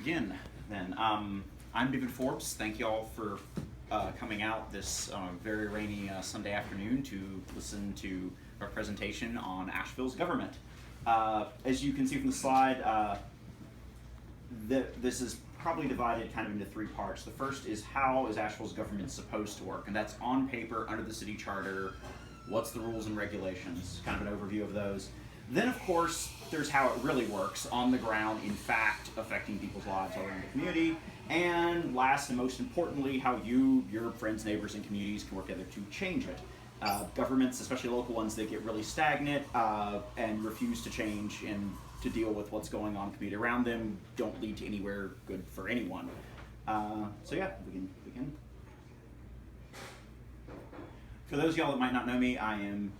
begin then. I'm David Forbes. Thank you all for coming out this very rainy Sunday afternoon to listen to our presentation on Asheville's government. As you can see from the slide, this is probably divided kind of into three parts. The first is how is Asheville's government supposed to work, and that's on paper under the city charter. What's the rules and regulations? Kind of an overview of those. Then, of course, there's how it really works on the ground, in fact, affecting people's lives all around the community. And last and most importantly, how you, your friends, neighbors, and communities can work together to change it. Governments, especially local ones, they get really stagnant and refuse to change and to deal with what's going on in the community around them, don't lead to anywhere good for anyone. So yeah, we can begin. For those of y'all that might not know me, I am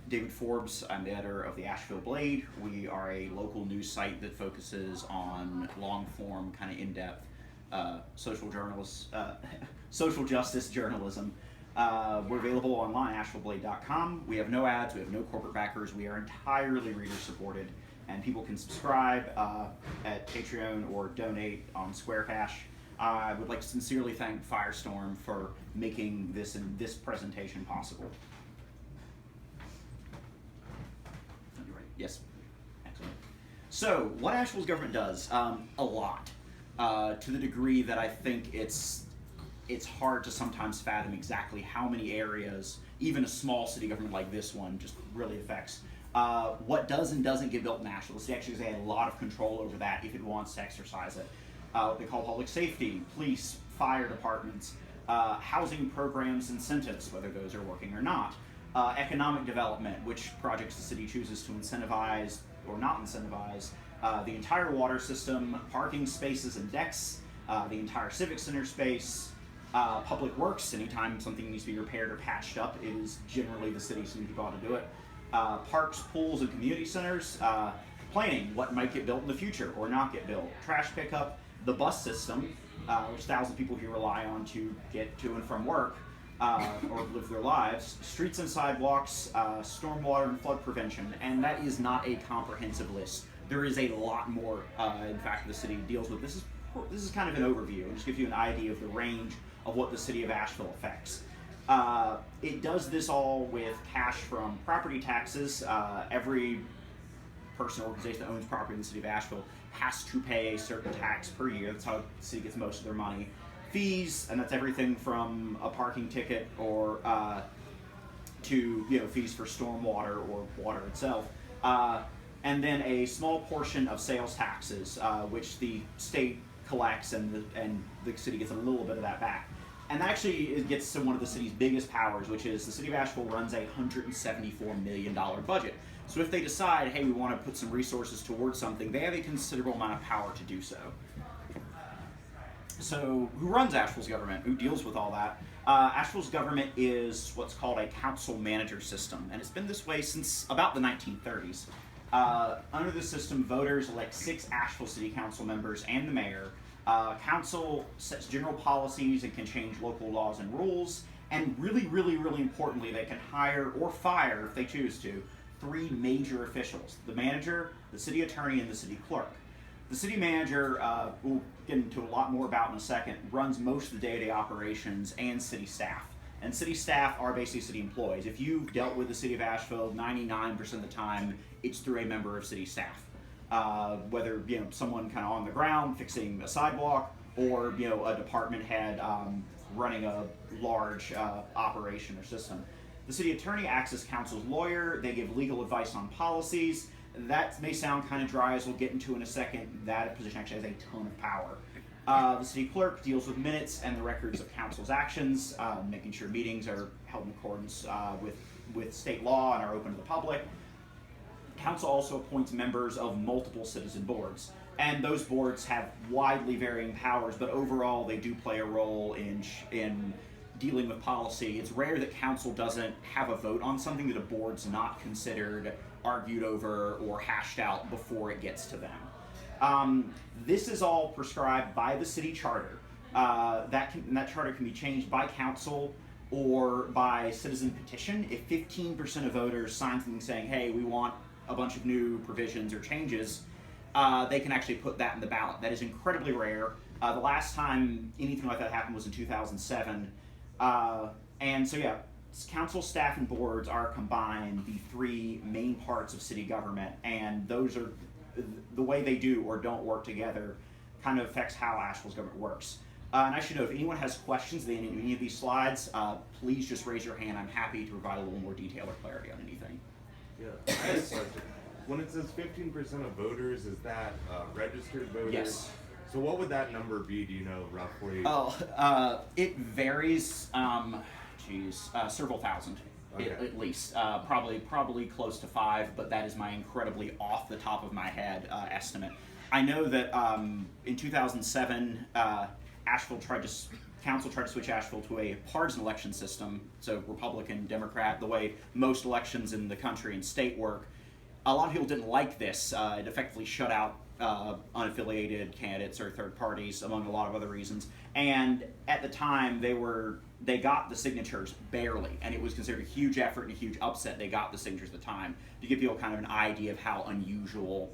David Forbes. I'm the editor of the Asheville Blade. We are a local news site that focuses on long-form, kind of in-depth social justice journalism. We're available online, AshevilleBlade.com. We have no ads, we have no corporate backers. We are entirely reader-supported, and people can subscribe at Patreon or donate on Square Cash. I would like to sincerely thank Firestorm for making this presentation possible. Yes, excellent. So, what Asheville's government does, a lot, to the degree that I think it's hard to sometimes fathom exactly how many areas, even a small city government like this one, just really affects. What does and doesn't get built in Asheville. The city actually has a lot of control over that if it wants to exercise it. What they call public safety, police, fire departments, housing programs, incentives, whether those are working or not, economic development, which projects the city chooses to incentivize or not incentivize, the entire water system, parking spaces and decks, the entire civic center space, public works, anytime something needs to be repaired or patched up, it is generally the city's who ought to do it. Parks, pools, and community centers, planning, what might get built in the future or not get built, trash pickup, the bus system, which thousands of people here rely on to get to and from work or live their lives, streets and sidewalks, stormwater and flood prevention, and that is not a comprehensive list. There is a lot more, in fact, the city deals with. This is kind of an overview. It just gives you an idea of the range of what the city of Asheville affects. It does this all with cash from property taxes. Every person or organization that owns property in the city of Asheville has to pay a certain tax per year. That's how the city gets most of their money. Fees, and that's everything from a parking ticket or to fees for stormwater or water itself. And then a small portion of sales taxes, which the state collects, and the city gets a little bit of that back. And actually it gets to one of the city's biggest powers, which is the city of Asheville runs a $174 million budget. So if they decide, hey, we want to put some resources towards something, they have a considerable amount of power to do so. So who runs Asheville's government? Who deals with all that? Asheville's government is what's called a council-manager system, and it's been this way since about the 1930s. Under the system, voters elect 6 Asheville City Council members and the mayor. Council sets general policies and can change local laws and rules, and really, really, really importantly, they can hire or fire, if they choose to, 3 major officials: the manager, the city attorney, and the city clerk. The city manager, we'll get into a lot more about in a second, runs most of the day-to-day operations and city staff. And city staff are basically city employees. If you've dealt with the city of Asheville, 99% of the time, it's through a member of city staff. Whether someone kind of on the ground fixing a sidewalk, or a department head running a large operation or system. The city attorney acts as council's lawyer. They give legal advice on policies. That may sound kind of dry, as we'll get into in a second. That position actually has a ton of power. The city clerk deals with minutes and the records of council's actions, making sure meetings are held in accordance with state law and are open to the public. Council also appoints members of multiple citizen boards, and those boards have widely varying powers, but overall they do play a role in dealing with policy. It's rare that council doesn't have a vote on something that a board's not considered, argued over, or hashed out before it gets to them. This is all prescribed by the city charter. That charter can be changed by council or by citizen petition. If 15% of voters sign something saying, hey, we want a bunch of new provisions or changes, they can actually put that in the ballot. That is incredibly rare. The last time anything like that happened was in 2007. And so yeah, council, staff, and boards are combined the three main parts of city government, and those are the way they do or don't work together kind of affects how Asheville's government works. And I should know, if anyone has questions at the end of any of these slides, please just raise your hand. I'm happy to provide a little more detail or clarity on anything. Yeah, I have a question. When it says 15% of voters, is that registered voters? Yes. So what would that number be, do you know, roughly? Oh, it varies, several thousand. Okay. At least, probably close to 5, but that is my incredibly off the top of my head estimate. I know that in 2007, council tried to switch Asheville to a partisan election system, so Republican, Democrat, the way most elections in the country and state work. A lot of people didn't like this. It effectively shut out unaffiliated candidates or third parties, among a lot of other reasons. And at the time, they got the signatures barely, and it was considered a huge effort and a huge upset. They got the signatures at the time to give people kind of an idea of how unusual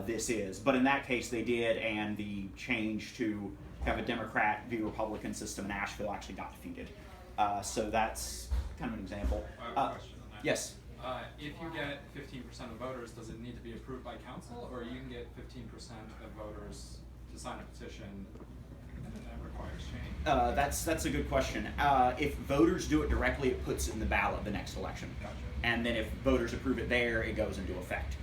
this is. But in that case, they did, and the change to have a Democrat v. Republican system in Asheville actually got defeated. So that's kind of an example. I have a question on that. Yes. If you get 15% of voters, does it need to be approved by council, or you can get 15% of voters to sign a petition and then that requires change? That's a good question. If voters do it directly, it puts it in the ballot the next election. Gotcha. And then if voters approve it there, it goes into effect.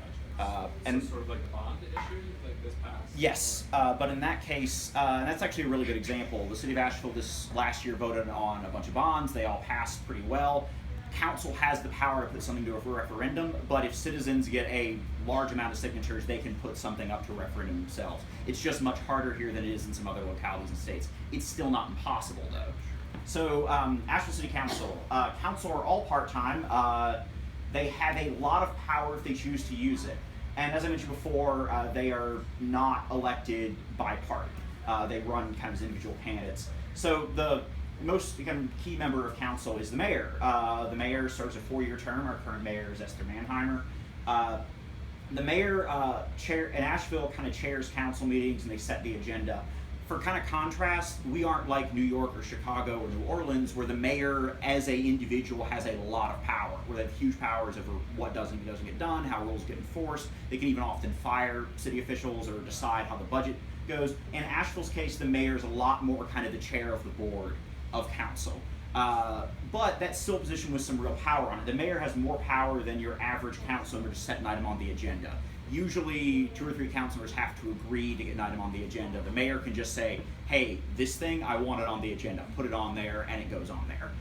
And so sort of like a bond issue, like this passed? Yes, but in that case, and that's actually a really good example. The city of Asheville this last year voted on a bunch of bonds. They all passed pretty well. Council has the power to put something to a referendum, but if citizens get a large amount of signatures, they can put something up to a referendum themselves. It's just much harder here than it is in some other localities and states. It's still not impossible, though. So, Asheville City Council. Council are all part-time. They have a lot of power if they choose to use it. And as I mentioned before, they are not elected by party. They run kind of as individual candidates. So the most key member of council is the mayor. The mayor serves a 4-year term. Our current mayor is Esther Manheimer. The mayor in Asheville kind of chairs council meetings, and they set the agenda. For kind of contrast, we aren't like New York or Chicago or New Orleans, where the mayor as a individual has a lot of power, where they have huge powers over what doesn't get done, how rules get enforced. They can even often fire city officials or decide how the budget goes. In Asheville's case, the mayor is a lot more kind of the chair of the board of council. But that's still a position with some real power on it. The mayor has more power than your average council member to set an item on the agenda. Usually 2 or 3 council members have to agree to get an item on the agenda. The mayor can just say, hey, this thing, I want it on the agenda. Put it on there, and it goes on there.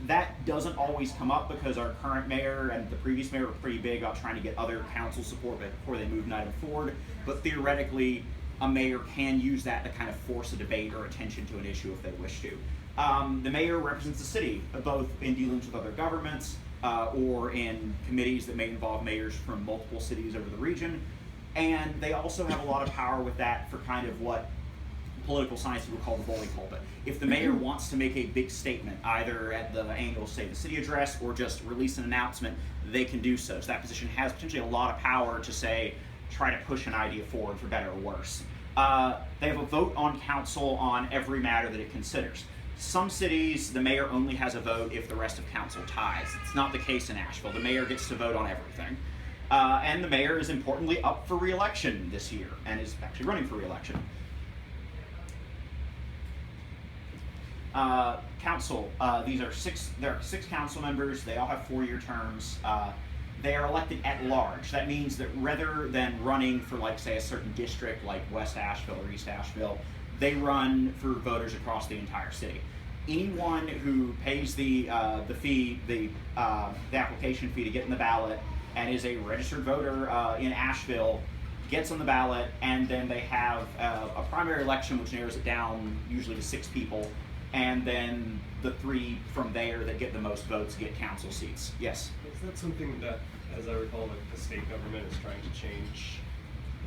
That doesn't always come up because our current mayor and the previous mayor were pretty big about trying to get other council support before they moved an item forward. But theoretically, a mayor can use that to kind of force a debate or attention to an issue if they wish to. The mayor represents the city, both in dealings with other governments or in committees that may involve mayors from multiple cities over the region. And they also have a lot of power with that for kind of what political science would call the bully pulpit. If the mayor wants to make a big statement, either at the annual State of the City address or just release an announcement, they can do so. So that position has potentially a lot of power to say, try to push an idea forward for better or worse. They have a vote on council on every matter that it considers. Some cities, the mayor only has a vote if the rest of council ties. It's not the case in Asheville. The mayor gets to vote on everything. And the mayor is importantly up for re-election this year and is actually running for re-election. Council, there are six council members. They all have 4-year terms. They are elected at large. That means that rather than running for, like, say, a certain district like West Asheville or East Asheville, they run for voters across the entire city. Anyone who pays the fee, the application fee to get in the ballot, and is a registered voter in Asheville, gets on the ballot, and then they have a primary election, which narrows it down usually to 6 people, and then the 3 from there that get the most votes get council seats. Yes? Is that something that, as I recall, like the state government is trying to change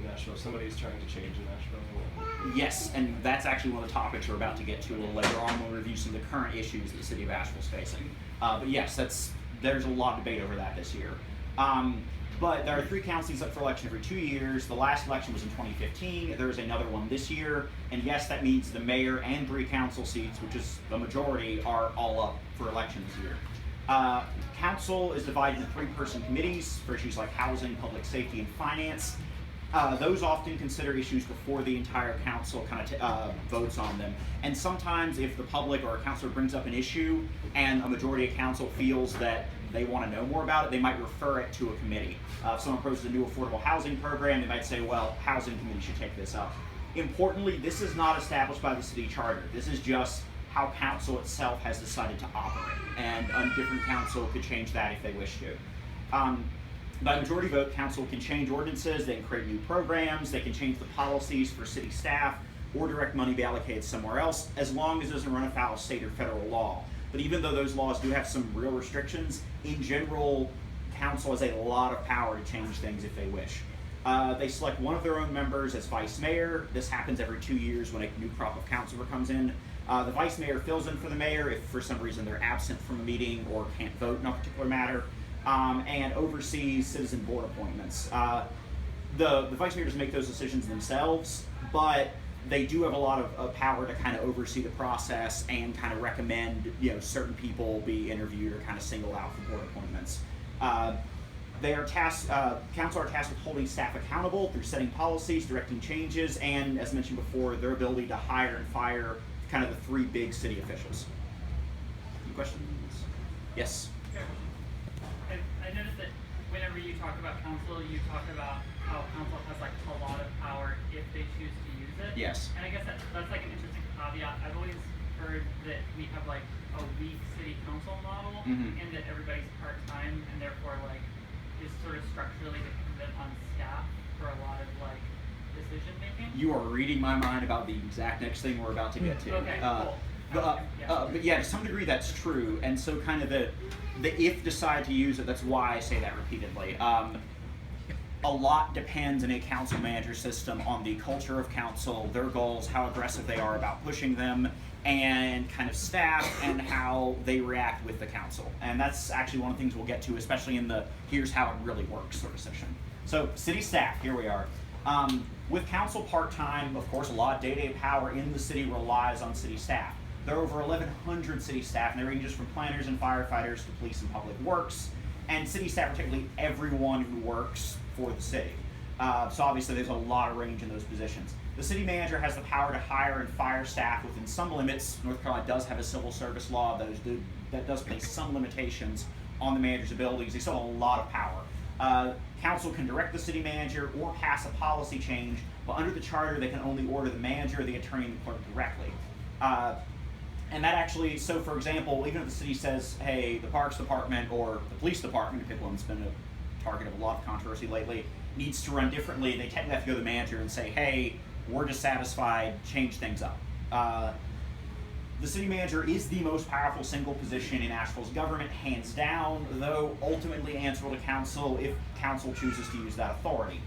in Asheville? Somebody's trying to change in Asheville? Yes, and that's actually one of the topics we're about to get to a little later on when we review some of the current issues that the city of Asheville is facing. But yes, there's a lot of debate over that this year. But there are 3 council seats up for election every 2 years. The last election was in 2015. There's another one this year. And yes, that means the mayor and 3 council seats, which is the majority, are all up for election this year. Council is divided into 3-person committees for issues like housing, public safety, and finance. Those often consider issues before the entire council kind of votes on them. And sometimes if the public or a councilor brings up an issue and a majority of council feels that they want to know more about it, they might refer it to a committee. If someone proposes a new affordable housing program, they might say, well, housing committee should take this up. Importantly, this is not established by the city charter. This is just how council itself has decided to operate. And a different council could change that if they wish to. By majority vote, council can change ordinances, they can create new programs, they can change the policies for city staff, or direct money be allocated somewhere else, as long as it doesn't run afoul of state or federal law. But even though those laws do have some real restrictions, in general, council has a lot of power to change things if they wish. They select one of their own members as vice mayor. This happens every 2 years when a new crop of councilor comes in. The vice mayor fills in for the mayor if for some reason they're absent from a meeting or can't vote in a particular matter, and oversees citizen board appointments. The vice mayor doesn't make those decisions themselves, but they do have a lot of power to kind of oversee the process and kind of recommend, certain people be interviewed or kind of singled out for board appointments. They are tasked, council are tasked with holding staff accountable through setting policies, directing changes, and as mentioned before, their ability to hire and fire kind of the 3 big city officials. Any questions? Yes? I noticed that whenever you talk about council, you talk about how council has like a lot of power if they choose to use it. Yes. And I guess that's like an interesting caveat. I've always heard that we have like a weak city council model, and that everybody's part-time and therefore like is sort of structurally dependent on staff for a lot of like decision making. You are reading my mind about the exact next thing we're about to get to. Okay, cool. But yeah, to some degree that's true, and so kind of the if decide to use it, that's why I say that repeatedly. A lot depends in a council manager system on the culture of council, their goals, how aggressive they are about pushing them, and kind of staff and how they react with the council. And that's actually one of the things we'll get to, especially in the here's how it really works sort of session. So city staff, here we are. With council part-time, of course, a lot of day-to-day power in the city relies on city staff. There are over 1,100 city staff, and they range from planners and firefighters to police and public works. And city staff are typically everyone who works for the city. So obviously there's a lot of range in those positions. The city manager has the power to hire and fire staff within some limits. North Carolina does have a civil service law that does place some limitations on the manager's abilities. They still have a lot of power. Council can direct the city manager or pass a policy change, but under the charter they can only order the manager, the attorney, and the clerk directly. And that actually, so for example, even if the city says, hey, the Parks Department or the Police Department, if it's been a target of a lot of controversy lately, needs to run differently, they technically have to go to the manager and say, hey, we're dissatisfied, change things up. The city manager is the most powerful single position in Asheville's government, hands down, though ultimately answerable to council if council chooses to use that authority.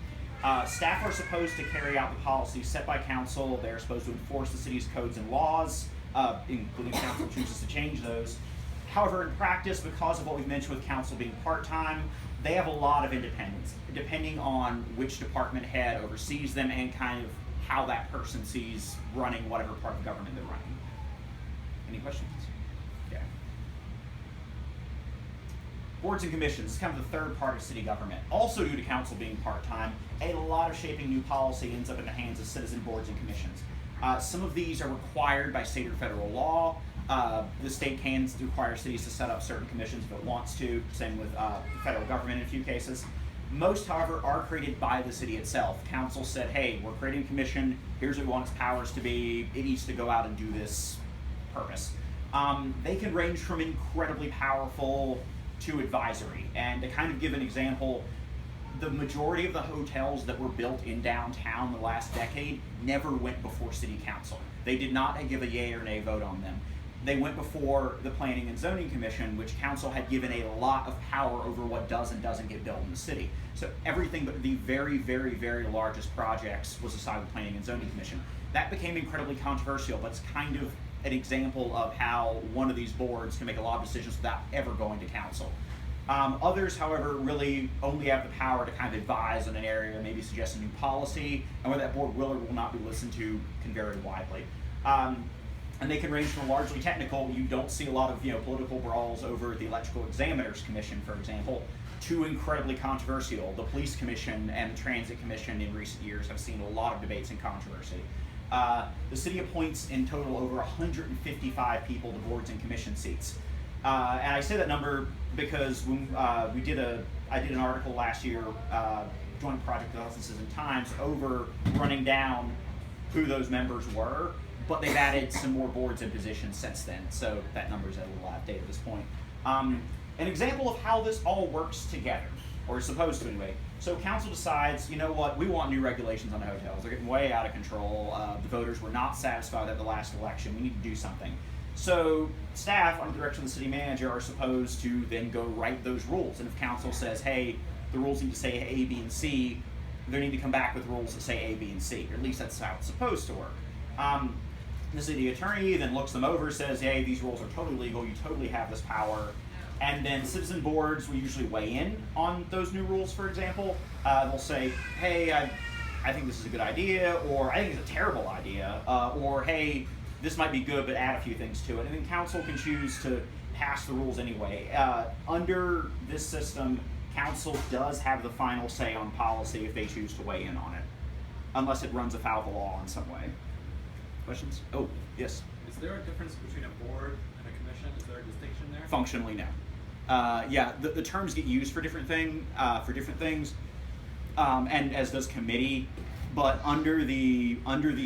Staff are supposed to carry out the policies set by council. They're supposed to enforce the city's codes and laws, including council chooses to change those. However, in practice, because of what we've mentioned with council being part-time, they have a lot of independence, depending on which department head oversees them and kind of how that person sees running whatever part of government they're running. Any questions? Yeah. Boards and commissions is kind of the third part of city government. Also due to council being part-time, a lot of shaping new policy ends up in the hands of citizen boards and commissions. Some of these are required by state or federal law. The state can require cities to set up certain commissions if it wants to, same with the federal government in a few cases. Most, however, are created by the city itself. Council said, hey, we're creating a commission, here's what we want its powers to be, it needs to go out and do this purpose. They can range from incredibly powerful to advisory. And to kind of give an example, the majority of the hotels that were built in downtown the last decade never went before city council. They did not give a yay or nay vote on them. They went before the Planning and Zoning Commission, which council had given a lot of power over what does and doesn't get built in the city. So everything but the very, very, very largest projects was assigned to the Planning and Zoning Commission. That became incredibly controversial, but it's kind of an example of how one of these boards can make a lot of decisions without ever going to council. Others, however, really only have the power to kind of advise on an area, maybe suggest a new policy, and whether that board will or will not be listened to can vary widely. And they can range from largely technical. You don't see a lot of political brawls over the Electrical Examiners Commission, for example, to incredibly controversial. The Police Commission and the Transit Commission in recent years have seen a lot of debates and controversy. The city appoints in total over 155 people to boards and commission seats. And I say that number because when I did an article last year, joint project with Hudson Citizen Times, over running down who those members were, but they've added some more boards and positions since then, so that number's a little outdated at this point. An example of how this all works together, or is supposed to anyway. So council decides, you know what, we want new regulations on the hotels. They're getting way out of control. The voters were not satisfied at the last election. We need to do something. So staff, under the direction of the city manager, are supposed to then go write those rules. And if council says, hey, the rules need to say A, B, and C, they need to come back with rules that say A, B, and C. Or at least that's how it's supposed to work. The city attorney then looks them over, says, hey, these rules are totally legal, you totally have this power. And then citizen boards will usually weigh in on those new rules, for example. They'll say, hey, I think this is a good idea, or I think it's a terrible idea, or hey, this might be good, but add a few things to it. And then council can choose to pass the rules anyway. Under this system, council does have the final say on policy if they choose to weigh in on it, unless it runs afoul of the law in some way. Questions? Oh, yes. Is there a difference between a board and a commission? Is there a distinction there? Functionally, no. Yeah, the terms get used for different things, and as does committee. But under the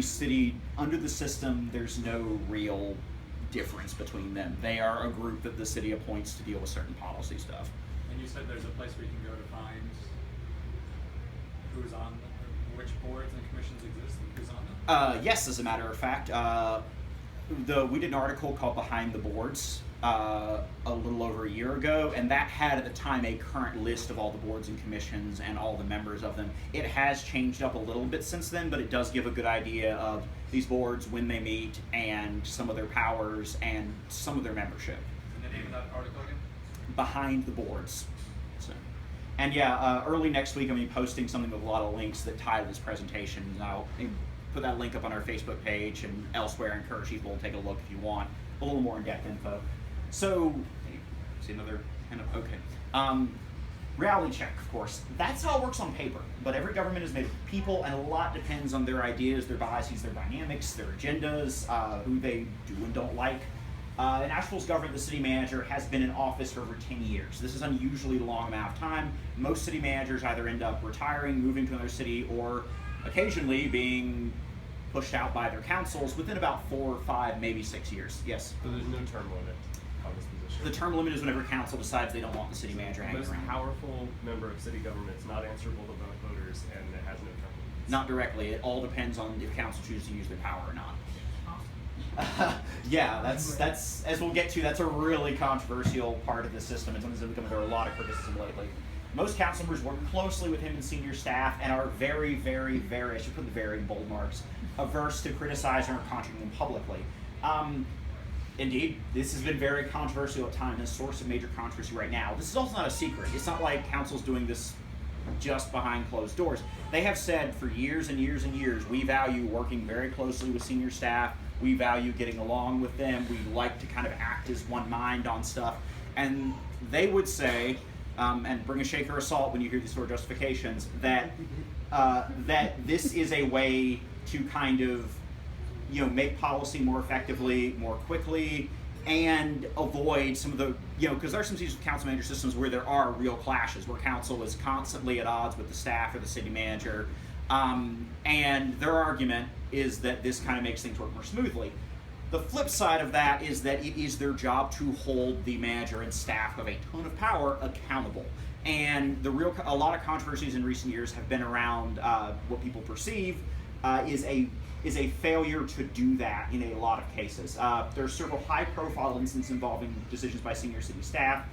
system, there's no real difference between them. They are a group that the city appoints to deal with certain policy stuff. And you said there's a place where you can go to find who's on, which boards and commissions exist and who's on them? Yes, as a matter of fact. We did an article called Behind the Boards a little over a year ago, and that had at the time a current list of all the boards and commissions and all the members of them. It has changed up a little bit since then, but it does give a good idea of these boards, when they meet, and some of their powers and some of their membership. And the name of that article again? Behind the Boards. So, and yeah, early next week I'm going to be posting something with a lot of links that tie to this presentation, and I'll put that link up on our Facebook page and elsewhere. I encourage people to take a look if you want a little more in-depth info. So, see another hand up? Okay. Reality check, of course. That's how it works on paper, but every government is made of people, and a lot depends on their ideas, their biases, their dynamics, their agendas, who they do and don't like. In Asheville's government, the city manager has been in office for over 10 years. This is an unusually long amount of time. Most city managers either end up retiring, moving to another city, or occasionally being pushed out by their councils within about 4 or 5, maybe 6 years. Yes? So there's no term limit on this position. The term limit is whenever council decides they don't want the city manager The hanging most around. powerful member of city government is not answerable to voters, and it has no term limits. Not directly. It all depends on if council chooses to use their power or not. Yeah, that's as we'll get to, that's a really controversial part of the system, and something that's become under a lot of criticism lately. Most council members work closely with him and senior staff and are very, very, very, I should put the very in bold marks, averse to criticizing or contradicting them publicly. Indeed, this has been very controversial at times, and a source of major controversy right now. This is also not a secret. It's not like council's doing this just behind closed doors. They have said for years and years and years, we value working very closely with senior staff. We value getting along with them. We like to kind of act as one mind on stuff. And they would say, and bring a shaker of salt when you hear these sort of justifications, that that this is a way to kind of, make policy more effectively, more quickly, and avoid some of the, because there are some council manager systems where there are real clashes, where council is constantly at odds with the staff or the city manager. And their argument is that this kind of makes things work more smoothly. The flip side of that is that it is their job to hold the manager and staff who have a ton of power accountable. And a lot of controversies in recent years have been around what people perceive is a failure to do that in a lot of cases. There are several high-profile instances involving decisions by senior city staff.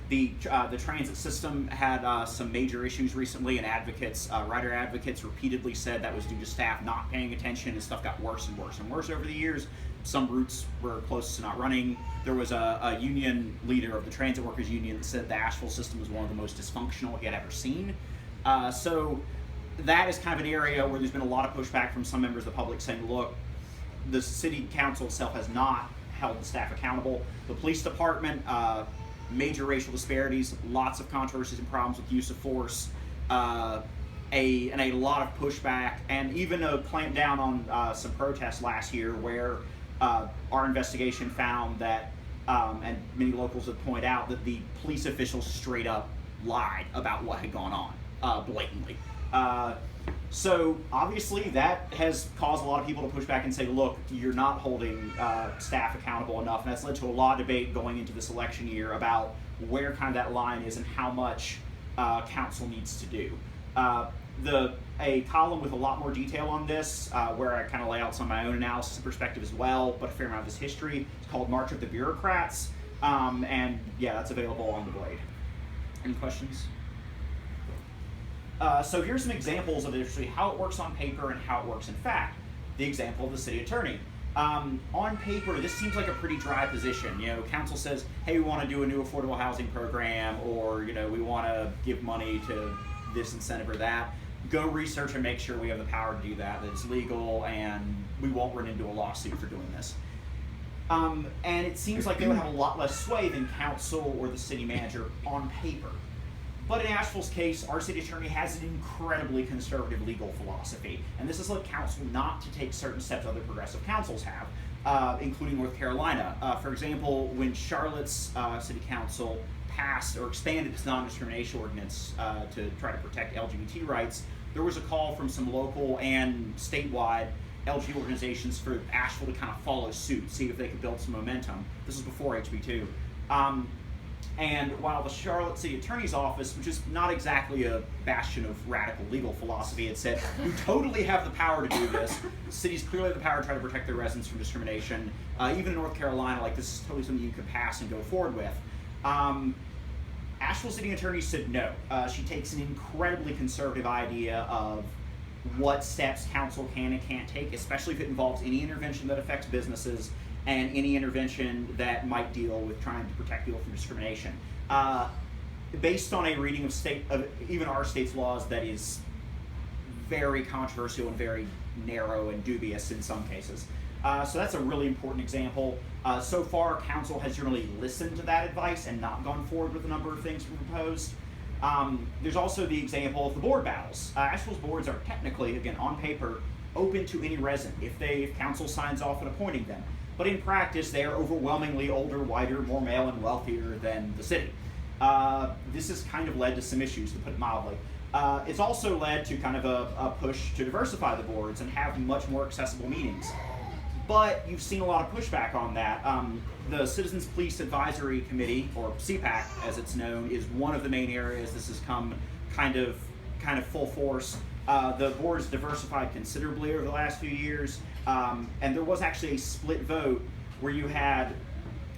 The transit system had some major issues recently, and rider advocates repeatedly said that was due to staff not paying attention, and stuff got worse and worse and worse over the years. Some routes were close to not running. There was a union leader of the transit workers union that said the Asheville system was one of the most dysfunctional he had ever seen. So that is kind of an area where there's been a lot of pushback from some members of the public saying, look, the city council itself has not held the staff accountable. The police department, major racial disparities, lots of controversies and problems with use of force, and a lot of pushback, and even a clamp down on some protests last year where our investigation found that, and many locals have pointed out, that the police officials straight up lied about what had gone on, blatantly. So obviously that has caused a lot of people to push back and say, look, you're not holding staff accountable enough, and that's led to a lot of debate going into this election year about where kind of that line is and how much council needs to do. A column with a lot more detail on this, where I kind of lay out some of my own analysis and perspective as well, but a fair amount of this history. It's called March of the Bureaucrats, and yeah, that's available on the Blade. Any questions? So here's some examples of actually how it works on paper and how it works in fact. The example of the city attorney. On paper, this seems like a pretty dry position. You know, council says, hey, we want to do a new affordable housing program, or, you know, we want to give money to this incentive or that. Go research and make sure we have the power to do that it's legal, and we won't run into a lawsuit for doing this. And it seems like they would have a lot less sway than council or the city manager on paper. But in Asheville's case, our city attorney has an incredibly conservative legal philosophy, and this has led council not to take certain steps other progressive councils have, including North Carolina. For example, when Charlotte's city council passed or expanded its non-discrimination ordinance to try to protect LGBT rights, there was a call from some local and statewide LGBT organizations for Asheville to kind of follow suit, see if they could build some momentum. This was before HB2. And while the Charlotte City Attorney's Office, which is not exactly a bastion of radical legal philosophy, had said, we totally have the power to do this. Cities clearly have the power to try to protect their residents from discrimination. Even in North Carolina, like, this is totally something you could pass and go forward with. Asheville City Attorney said no. She takes an incredibly conservative idea of what steps council can and can't take, especially if it involves any intervention that affects businesses and any intervention that might deal with trying to protect people from discrimination. Based on a reading of even our state's laws that is very controversial and very narrow and dubious in some cases. So that's a really important example. So far, council has generally listened to that advice and not gone forward with a number of things we proposed. There's also the example of the board battles. Asheville's boards are technically, again, on paper, open to any resident if council signs off on appointing them. But in practice, they are overwhelmingly older, whiter, more male, and wealthier than the city. This has kind of led to some issues, to put it mildly. It's also led to kind of a push to diversify the boards and have much more accessible meetings. But you've seen a lot of pushback on that. The Citizens Police Advisory Committee, or CPAC as it's known, is one of the main areas this has come kind of full force. The board's diversified considerably over the last few years, and there was actually a split vote where you had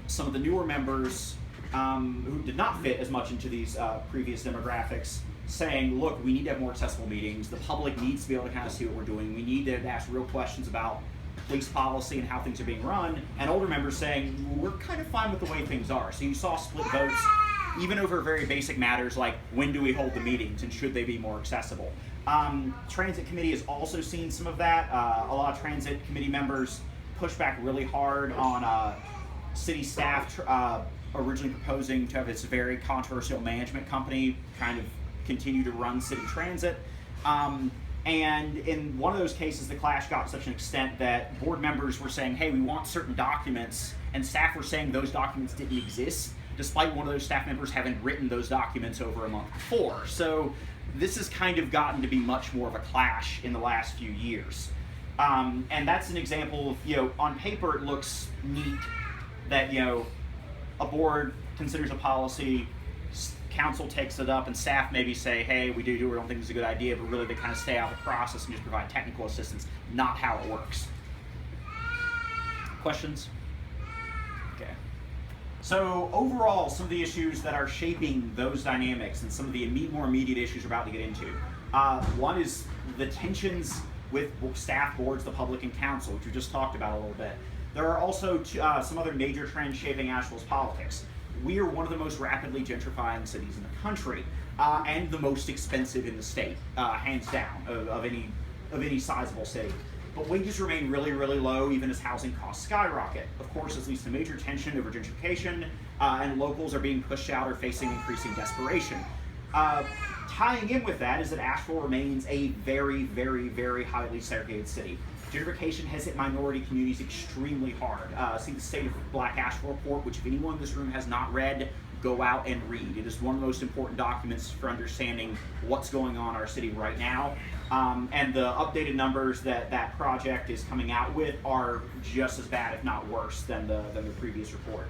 some of the newer members who did not fit as much into these previous demographics saying, look, we need to have more accessible meetings. The public needs to be able to kind of see what we're doing. We need to ask real questions about police policy and how things are being run. And older members saying, we're kind of fine with the way things are. So you saw split votes even over very basic matters like when do we hold the meetings and should they be more accessible. Transit Committee has also seen some of that. A lot of Transit Committee members push back really hard on city staff originally proposing to have this very controversial management company kind of continue to run city transit. And in one of those cases, the clash got to such an extent that board members were saying, hey, we want certain documents, and staff were saying those documents didn't exist, despite one of those staff members having written those documents over a month before. So this has kind of gotten to be much more of a clash in the last few years. And that's an example of, on paper it looks neat that, a board considers a policy, council takes it up, and staff maybe say, hey, we do or don't think it's a good idea, but really they kind of stay out of the process and just provide technical assistance, not how it works. Questions? Okay. So overall, some of the issues that are shaping those dynamics and some of the more immediate issues we're about to get into. One is the tensions with staff, boards, the public, and council, which we just talked about a little bit. There are also some other major trends shaping Asheville's politics. We are one of the most rapidly gentrifying cities in the country, and the most expensive in the state, hands down, of any sizable city. But wages remain really, really low, even as housing costs skyrocket. Of course, this leads to major tension over gentrification, and locals are being pushed out or facing increasing desperation. Tying in with that is that Asheville remains a very, very, very highly segregated city. Gentrification has hit minority communities extremely hard. See the State of Black Asheville report, which if anyone in this room has not read, go out and read. It is one of the most important documents for understanding what's going on in our city right now. And the updated numbers that project is coming out with are just as bad, if not worse, than the previous report.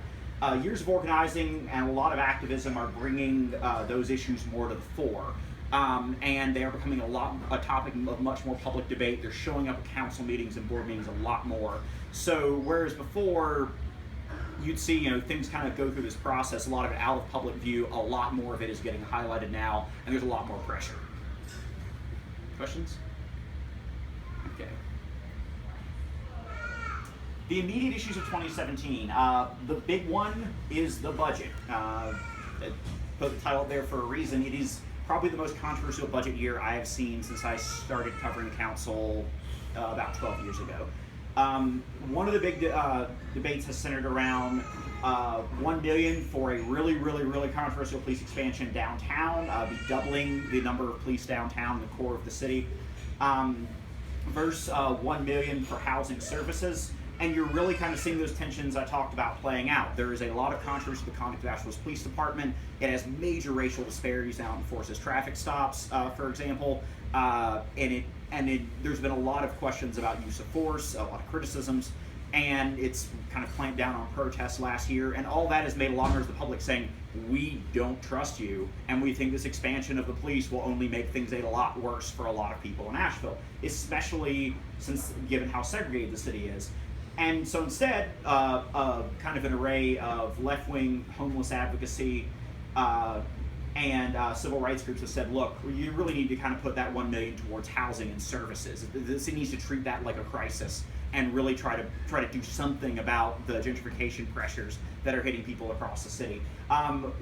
Years of organizing and a lot of activism are bringing those issues more to the fore. And they are becoming a topic of much more public debate. They're showing up at council meetings and board meetings a lot more. So whereas before you'd see things kind of go through this process, a lot of it out of public view, a lot more of it is getting highlighted now, and there's a lot more pressure. Questions? Okay. The immediate issues of 2017. The big one is the budget. I put the title up there for a reason. It is probably the most controversial budget year I have seen since I started covering council about 12 years ago. One of the big debates has centered around $1 million for a really, really, really controversial police expansion downtown, be doubling the number of police downtown in the core of the city, versus $1 million for housing services. And you're really kind of seeing those tensions I talked about playing out. There is a lot of controversy with the conduct of Asheville's police department. It has major racial disparities now. It enforces traffic stops, for example, there's been a lot of questions about use of force, a lot of criticisms, and it's kind of clamped down on protests last year, and all that has made alarmers of the public saying, we don't trust you, and we think this expansion of the police will only make things a lot worse for a lot of people in Asheville, especially given how segregated the city is. And so instead, kind of an array of left-wing homeless advocacy and civil rights groups have said, look, you really need to kind of put that $1 million towards housing and services. The city needs to treat that like a crisis and really try to do something about the gentrification pressures that are hitting people across the city.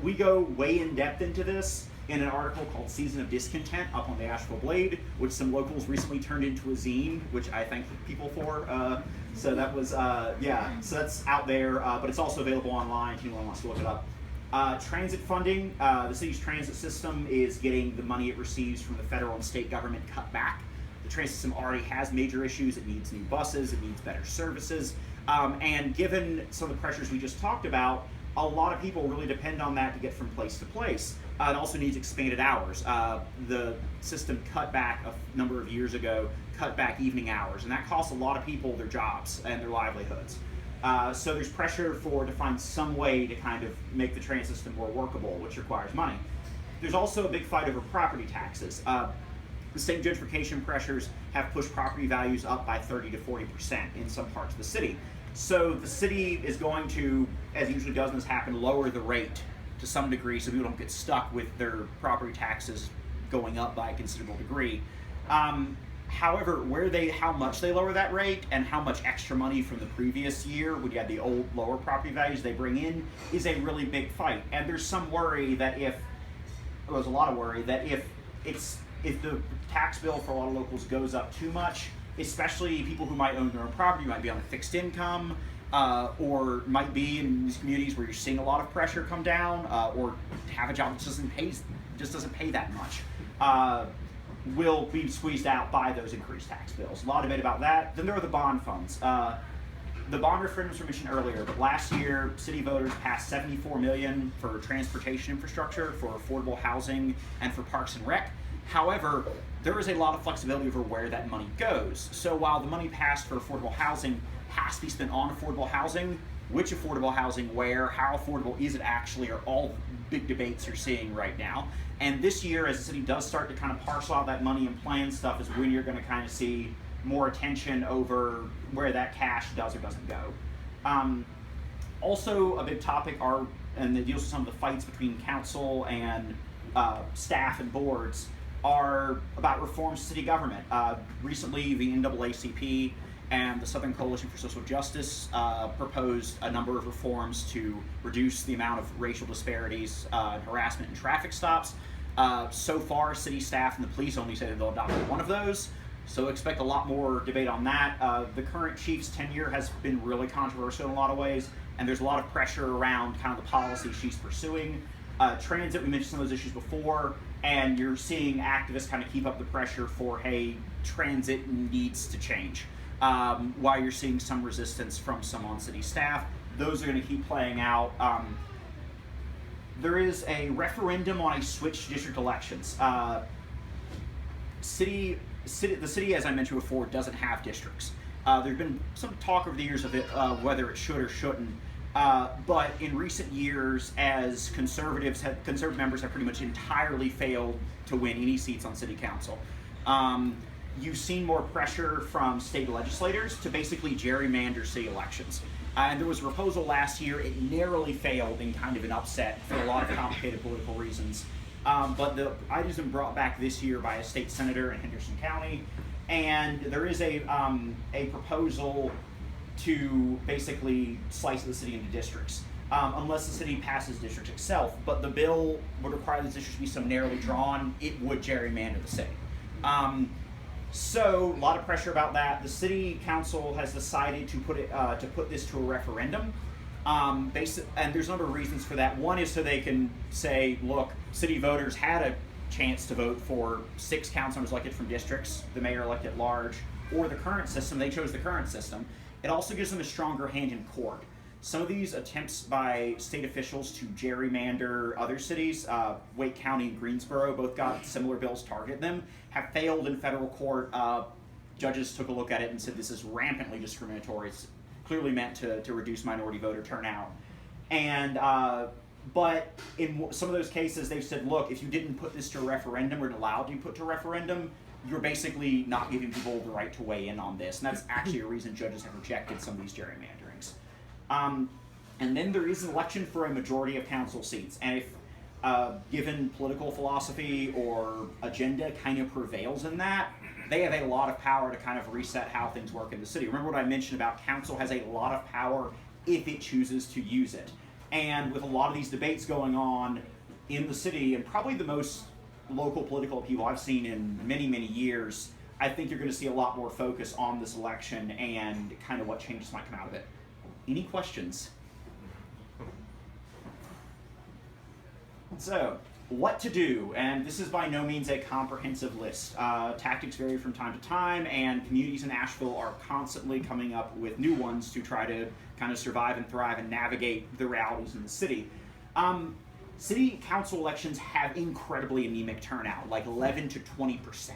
We go way in depth into this in an article called Season of Discontent up on the Asheville Blade, which some locals recently turned into a zine, which I thank people for. So that was, so that's out there, but it's also available online if anyone wants to look it up. Transit funding, the city's transit system is getting the money it receives from the federal and state government cut back. The transit system already has major issues. It needs new buses, it needs better services, and given some of the pressures we just talked about, a lot of people really depend on that to get from place to place. It also needs expanded hours. The system cut back a number of years ago, cut back evening hours, and that costs a lot of people their jobs and their livelihoods. So there's pressure to find some way to kind of make the transit system more workable, which requires money. There's also a big fight over property taxes. The same gentrification pressures have pushed property values up by 30 to 40% in some parts of the city. So the city is going to, as it usually does when this happens, lower the rate to some degree so people don't get stuck with their property taxes going up by a considerable degree. However, how much they lower that rate and how much extra money from the previous year when you had the old lower property values they bring in is a really big fight. And there's some worry that there's a lot of worry that if the tax bill for a lot of locals goes up too much, especially people who might own their own property, might be on a fixed income, or might be in these communities where you're seeing a lot of pressure come down, or have a job that just doesn't pay that much, will be squeezed out by those increased tax bills. A lot of debate about that. Then there are the bond funds. The bond referendums were mentioned earlier, but last year city voters passed $74 million for transportation infrastructure, for affordable housing, and for parks and rec. However, there is a lot of flexibility over where that money goes. So while the money passed for affordable housing has to be spent on affordable housing, which affordable housing, where, how affordable is it actually, are all big debates you're seeing right now. And this year, as the city does start to kind of parcel out that money and plan stuff, is when you're going to kind of see more attention over where that cash does or doesn't go. Also, a big topic and it deals with some of the fights between council and staff and boards, are about reforms to city government. Recently, the NAACP and the Southern Coalition for Social Justice proposed a number of reforms to reduce the amount of racial disparities, harassment, and traffic stops. So far, city staff and the police only say that they'll adopt one of those, so expect a lot more debate on that. The current chief's tenure has been really controversial in a lot of ways, and there's a lot of pressure around kind of the policy she's pursuing. Transit, we mentioned some of those issues before, and you're seeing activists kind of keep up the pressure for, hey, transit needs to change. While you're seeing some resistance from some on city staff, those are going to keep playing out. There is a referendum on a switch district elections. The city, as I mentioned before, doesn't have districts. There's been some talk over the years of it, whether it should or shouldn't. But in recent years, as conservative members have pretty much entirely failed to win any seats on city council. You've seen more pressure from state legislators to basically gerrymander city elections. And there was a proposal last year. It narrowly failed in kind of an upset for a lot of complicated political reasons. But the item's been brought back this year by a state senator in Henderson County. And there is a proposal to basically slice the city into districts, unless the city passes districts itself. But the bill would require the districts to be so narrowly drawn, it would gerrymander the city. So a lot of pressure about that. The city council has decided to put this to a referendum. And there's a number of reasons for that. One is so they can say, look, city voters had a chance to vote for 6 council members elected from districts, the mayor elected at large, or the current system. They chose the current system. It also gives them a stronger hand in court. Some of these attempts by state officials to gerrymander other cities, Wake County and Greensboro both got similar bills target them, have failed in federal court. Judges took a look at it and said this is rampantly discriminatory. It's clearly meant to reduce minority voter turnout. And but in some of those cases, they've said, look, if you didn't put this to a referendum or allowed to be put to a referendum, you're basically not giving people the right to weigh in on this. And that's actually a reason judges have rejected some of these gerrymanderings. And then there is an election for a majority of council seats. And if given political philosophy or agenda kind of prevails in that, they have a lot of power to kind of reset how things work in the city. Remember what I mentioned about council has a lot of power if it chooses to use it. And with a lot of these debates going on in the city, and probably the most local political upheaval I've seen in many, many years, I think you're going to see a lot more focus on this election and kind of what changes might come out of it. Any questions? So, what to do, and this is by no means a comprehensive list. Tactics vary from time to time, and communities in Asheville are constantly coming up with new ones to try to kind of survive and thrive and navigate the realities in the city. City council elections have incredibly anemic turnout, like 11 to 20%.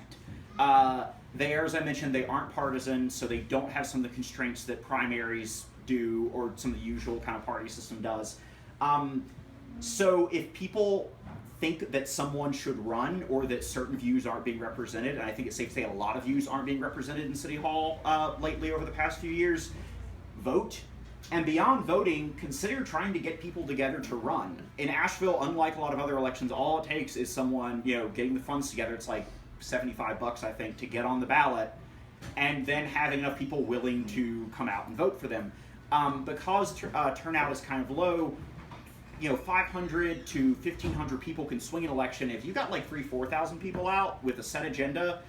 There, as I mentioned, they aren't partisan, so they don't have some of the constraints that primaries do or some of the usual kind of party system does. So if people think that someone should run or that certain views aren't being represented, and I think it's safe to say a lot of views aren't being represented in City Hall lately over the past few years, vote. And beyond voting, consider trying to get people together to run. In Asheville, unlike a lot of other elections, all it takes is someone, getting the funds together. It's like $75, I think, to get on the ballot, and then having enough people willing to come out and vote for them. Because turnout is kind of low, 500 to 1,500 people can swing an election. If you got like 4,000 people out with a set agenda,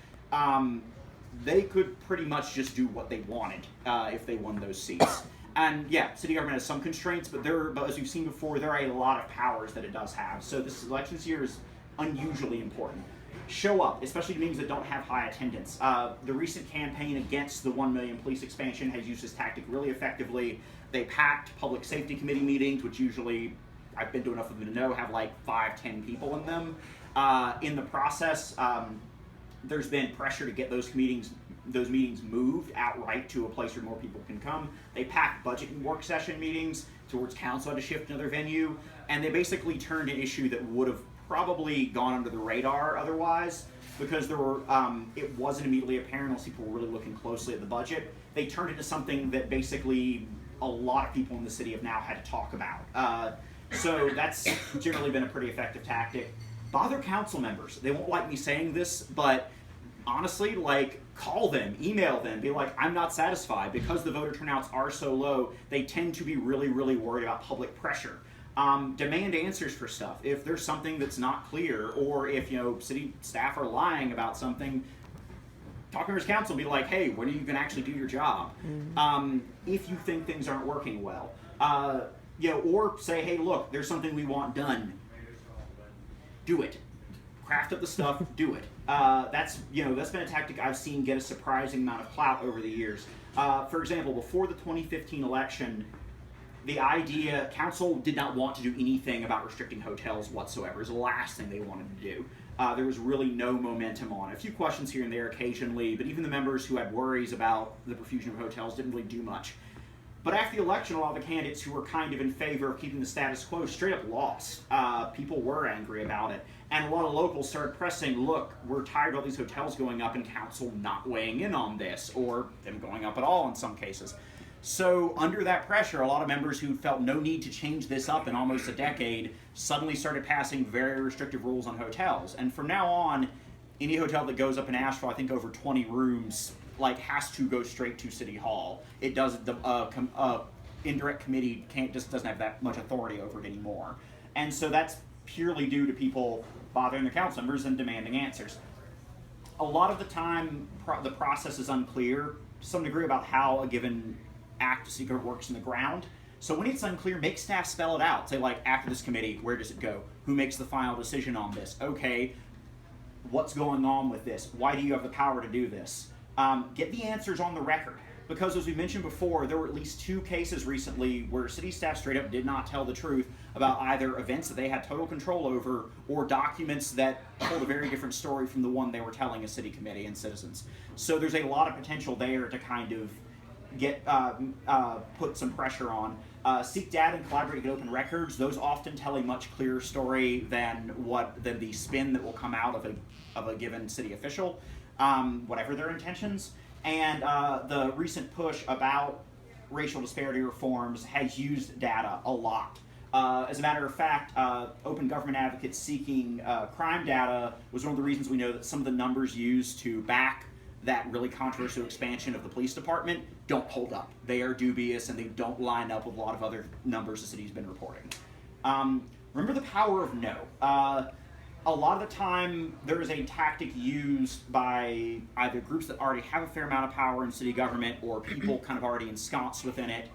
they could pretty much just do what they wanted if they won those seats. And yeah, city government has some constraints, but as we've seen before, there are a lot of powers that it does have. So this election year is unusually important. Show up, especially to meetings that don't have high attendance. The recent campaign against the 1 million police expansion has used this tactic really effectively. They packed public safety committee meetings, which usually, I've been to enough of them to know, have like 5-10 people in them. In the process, there's been pressure to get those meetings moved outright to a place where more people can come. They packed budget and work session meetings towards council to shift another venue, and they basically turned an issue that would have probably gone under the radar otherwise, because it wasn't immediately apparent unless people were really looking closely at the budget. They turned it into something that basically a lot of people in the city have now had to talk about. So that's generally been a pretty effective tactic. Bother council members. They won't like me saying this, but honestly, like, call them, email them, be like, I'm not satisfied. Because the voter turnouts are so low, they tend to be really, really worried about public pressure. Demand answers for stuff. If there's something that's not clear, or if, city staff are lying about something, talk to members council and be like, hey, when are you going to actually do your job? If you think things aren't working well. Or say, hey, look, there's something we want done. Do it. Craft up the stuff, do it. That's been a tactic I've seen get a surprising amount of clout over the years. For example, before the 2015 election, the council did not want to do anything about restricting hotels whatsoever. It was the last thing they wanted to do. There was really no momentum on it. A few questions here and there occasionally, but even the members who had worries about the profusion of hotels didn't really do much. But after the election, a lot of the candidates who were kind of in favor of keeping the status quo straight up lost. People were angry about it. And a lot of locals started pressing, look, we're tired of all these hotels going up and council not weighing in on this, or them going up at all in some cases. So under that pressure, a lot of members who felt no need to change this up in almost a decade suddenly started passing very restrictive rules on hotels. And from now on, any hotel that goes up in Asheville, I think over 20 rooms, has to go straight to City Hall. It does, the indirect committee doesn't have that much authority over it anymore. And so that's purely due to people bothering their council members and demanding answers. A lot of the time, the process is unclear to some degree about how a given act of secret works in the ground. So when it's unclear, make staff spell it out. Say, after this committee, where does it go? Who makes the final decision on this? Okay, what's going on with this? Why do you have the power to do this? Get the answers on the record. Because as we mentioned before, there were at least 2 cases recently where city staff straight up did not tell the truth about either events that they had total control over or documents that told a very different story from the one they were telling a city committee and citizens. So there's a lot of potential there to kind of get put some pressure on. Seek data and collaborate to get open records. Those often tell a much clearer story than the spin that will come out of a given city official, whatever their intentions. And the recent push about racial disparity reforms has used data a lot. As a matter of fact, open government advocates seeking crime data was one of the reasons we know that some of the numbers used to back that really controversial expansion of the police department don't hold up. They are dubious and they don't line up with a lot of other numbers the city's been reporting. Remember the power of no. A lot of the time, there is a tactic used by either groups that already have a fair amount of power in city government or people kind of already ensconced within it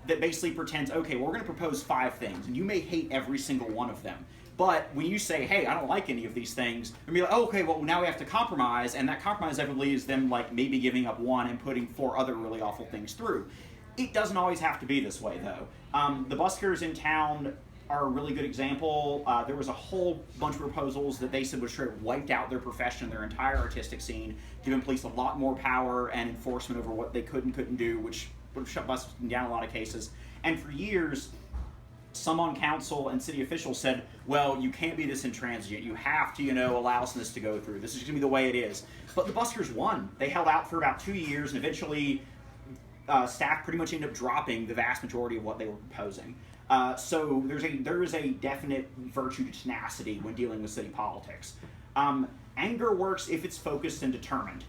that basically pretends, okay, well, we're going to propose 5 things, and you may hate every single one of them. But when you say, hey, I don't like any of these things, and be like, oh, okay, well, now we have to compromise, and that compromise inevitably is them maybe giving up one and putting 4 other really awful things through. It doesn't always have to be this way, though. The buskers in town are a really good example. There was a whole bunch of proposals that they said would straight wiped out their profession, their entire artistic scene, giving police a lot more power and enforcement over what they could and couldn't do, which would have shut busking down a lot of cases. And for years, some on council and city officials said, well, you can't be this intransigent. You have to, allow this to go through. This is going to be the way it is. But the buskers won. They held out for about 2 years, and eventually staff pretty much ended up dropping the vast majority of what they were proposing. So there is a definite virtue to tenacity when dealing with city politics. Anger works if it's focused and determined.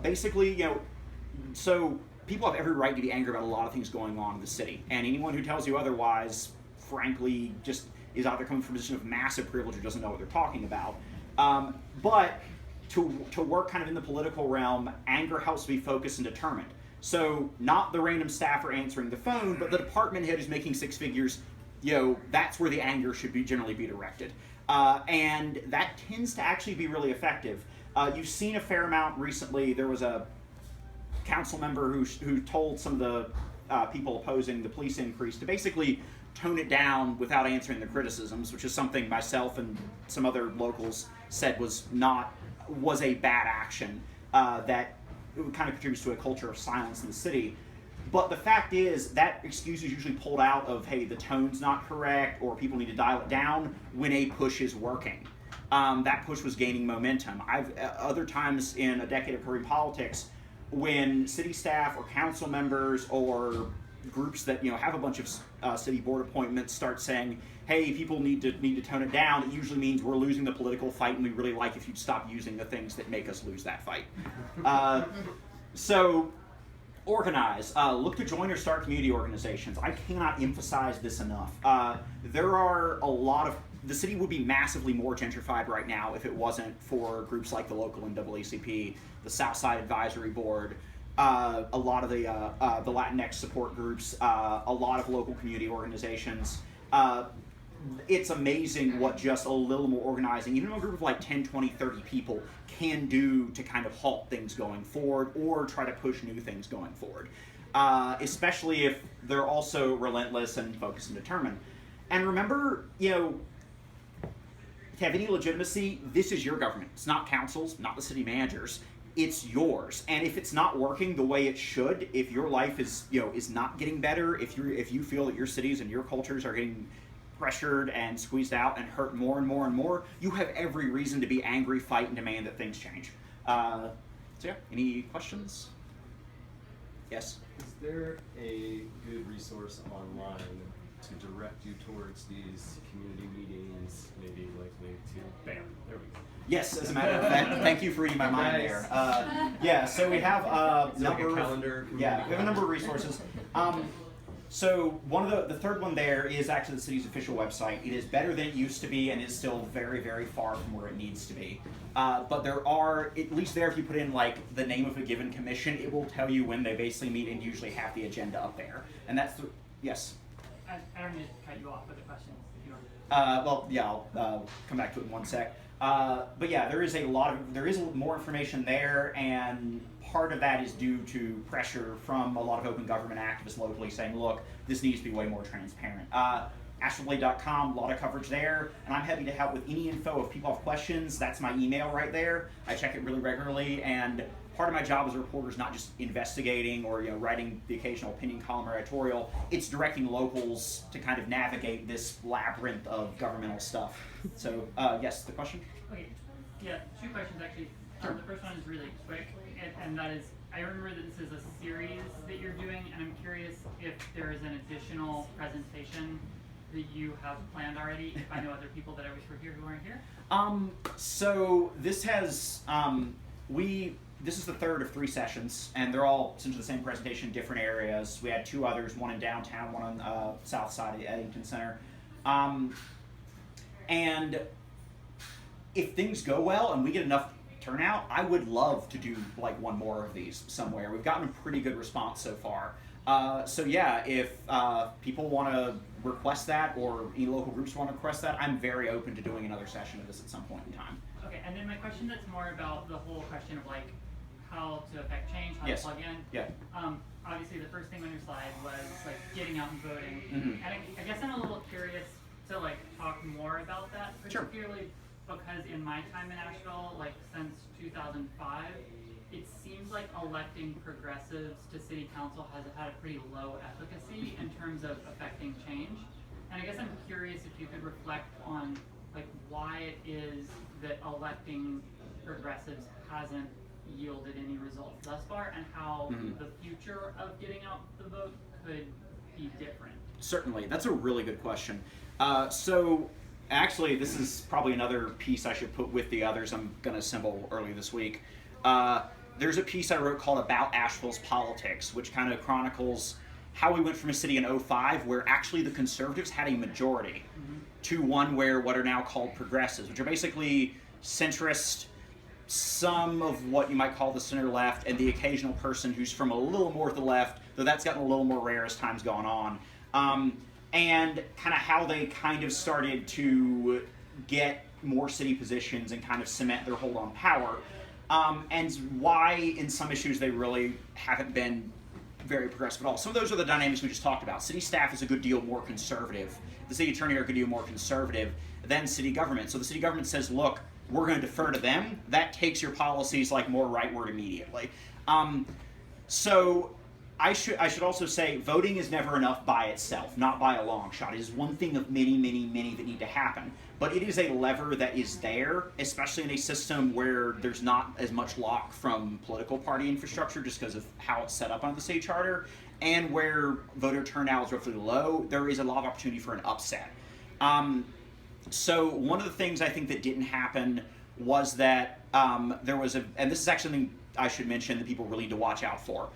Basically, so people have every right to be angry about a lot of things going on in the city, and anyone who tells you otherwise, frankly, just is either coming from a position of massive privilege or doesn't know what they're talking about. But to work kind of in the political realm, anger helps to be focused and determined. So not the random staffer answering the phone, but the department head who's making 6 figures, that's where the anger should generally be directed. And that tends to actually be really effective. You've seen a fair amount recently. There was a council member who told some of the people opposing the police increase to basically tone it down without answering the criticisms, which is something myself and some other locals said was a bad action that it kind of contributes to a culture of silence in the city. But the fact is that excuse is usually pulled out of, hey, the tone's not correct or people need to dial it down when a push is working. That push was gaining momentum. I've other times in a decade of career politics, when city staff or council members or groups that have a bunch of city board appointments start saying, "Hey, people need to tone it down," it usually means we're losing the political fight, and we really like if you'd stop using the things that make us lose that fight. So, organize. Look to join or start community organizations. I cannot emphasize this enough. There are a lot of the city would be massively more gentrified right now if it wasn't for groups like the local NAACP, the Southside Advisory Board, a lot of the Latinx support groups, a lot of local community organizations. It's amazing what just a little more organizing, even a group of like 10, 20, 30 people can do to kind of halt things going forward or try to push new things going forward. Especially if they're also relentless and focused and determined. And remember, to have any legitimacy, this is your government. It's not councils, not the city managers. It's yours. And if it's not working the way it should, if your life is not getting better, if you feel that your cities and your cultures are getting pressured and squeezed out and hurt more and more and more, you have every reason to be angry, fight, and demand that things change. So yeah, any questions? Yes? Is there a good resource online to direct you towards these community meetings, maybe like link to, bam, there we go. Yes, as a matter of fact, thank you for reading my mind there. Yeah, so we have a number like a calendar. Yeah, we have a number of resources. So the third one there is actually the city's official website. It is better than it used to be and is still very, very far from where it needs to be. But there are, at least there, if you put in like the name of a given commission, it will tell you when they basically meet and usually have the agenda up there. And that's yes. I don't need to cut you off with the questions. Well, yeah, I'll come back to it in one sec. But yeah, there is more information there, and part of that is due to pressure from a lot of open government activists locally saying, look, this needs to be way more transparent. AshevilleBlade.com, a lot of coverage there, and I'm happy to help with any info if people have questions. That's my email right there. I check it really regularly, and part of my job as a reporter is not just investigating or writing the occasional opinion column or editorial. It's directing locals to kind of navigate this labyrinth of governmental stuff. So yes, the question? Okay, yeah, two questions actually. The first one is really quick, and that is, I remember that this is a series that you're doing, and I'm curious if there is an additional presentation that you have planned already, if I know other people that I wish were here who aren't here. So this has, this is the third of 3 sessions, and they're all essentially the same presentation in different areas. We had 2 others, one in downtown, one on south side of the Eddington Center. And if things go well and we get enough turnout, I would love to do like one more of these somewhere. We've gotten a pretty good response so far. So yeah, if people want to request that, or any local groups want to request that, I'm very open to doing another session of this at some point in time. Okay, and then my question that's more about the whole question of like how to affect change, how Yes. to plug in. Yeah. Obviously the first thing on your slide was like getting out and voting. Mhm. And I guess I'm a little curious to like talk more about that, Sure. particularly because in my time in Asheville, like since 2005, it seems like electing progressives to city council has had a pretty low efficacy in terms of affecting change. And I guess I'm curious if you could reflect on like why it is that electing progressives hasn't yielded any results thus far, and how the future of getting out the vote could be different. Certainly, that's a really good question. So actually, this is probably another piece I should put with the others I'm going to assemble early this week. There's a piece I wrote called About Asheville's Politics, which kind of chronicles how we went from a city in 2005 where actually the conservatives had a majority to one where what are now called progressives, which are basically centrist, some of what you might call the center left, and the occasional person who's from a little more to the left, though that's gotten a little more rare as time's gone on. And kind of how they kind of started to get more city positions and kind of cement their hold on power. And why in some issues they really haven't been very progressive at all. Some of those are the dynamics we just talked about. City staff is a good deal more conservative. The city attorney are a good deal more conservative than city government. So the city government says, look, we're going to defer to them. That takes your policies like more rightward immediately. So I should also say voting is never enough by itself, not by a long shot. It is one thing of many, many, many that need to happen. But it is a lever that is there, especially in a system where there's not as much lock from political party infrastructure just because of how it's set up under the city charter, and where voter turnout is roughly low. There is a lot of opportunity for an upset. So one of the things I think that didn't happen was that there was and this is actually something I should mention that people really need to watch out for.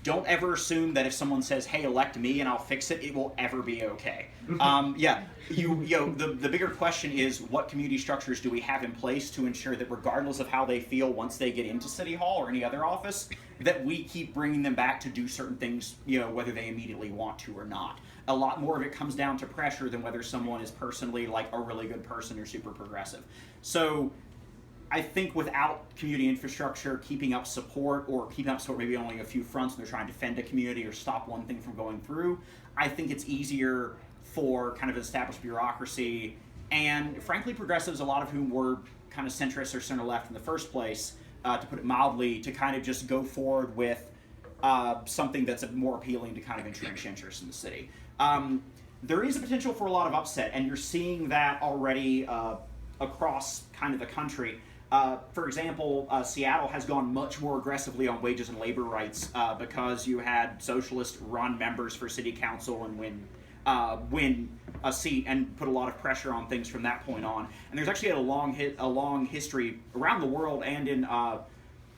Don't ever assume that if someone says, "Hey, elect me and I'll fix it," it will ever be okay. The bigger question is, what community structures do we have in place to ensure that regardless of how they feel once they get into City Hall or any other office, that we keep bringing them back to do certain things, whether they immediately want to or not. A lot more of it comes down to pressure than whether someone is personally like a really good person or super progressive. So I think without community infrastructure, keeping up support maybe only a few fronts when they're trying to defend a community or stop one thing from going through, I think it's easier for kind of established bureaucracy and frankly progressives, a lot of whom were kind of centrist or center left in the first place, to put it mildly, to kind of just go forward with something that's more appealing to kind of entrenched interests in the city. There is a potential for a lot of upset, and you're seeing that already across kind of the country. For example, Seattle has gone much more aggressively on wages and labor rights because you had socialist-run members for city council and win a seat and put a lot of pressure on things from that point on. And there's actually a long history around the world and in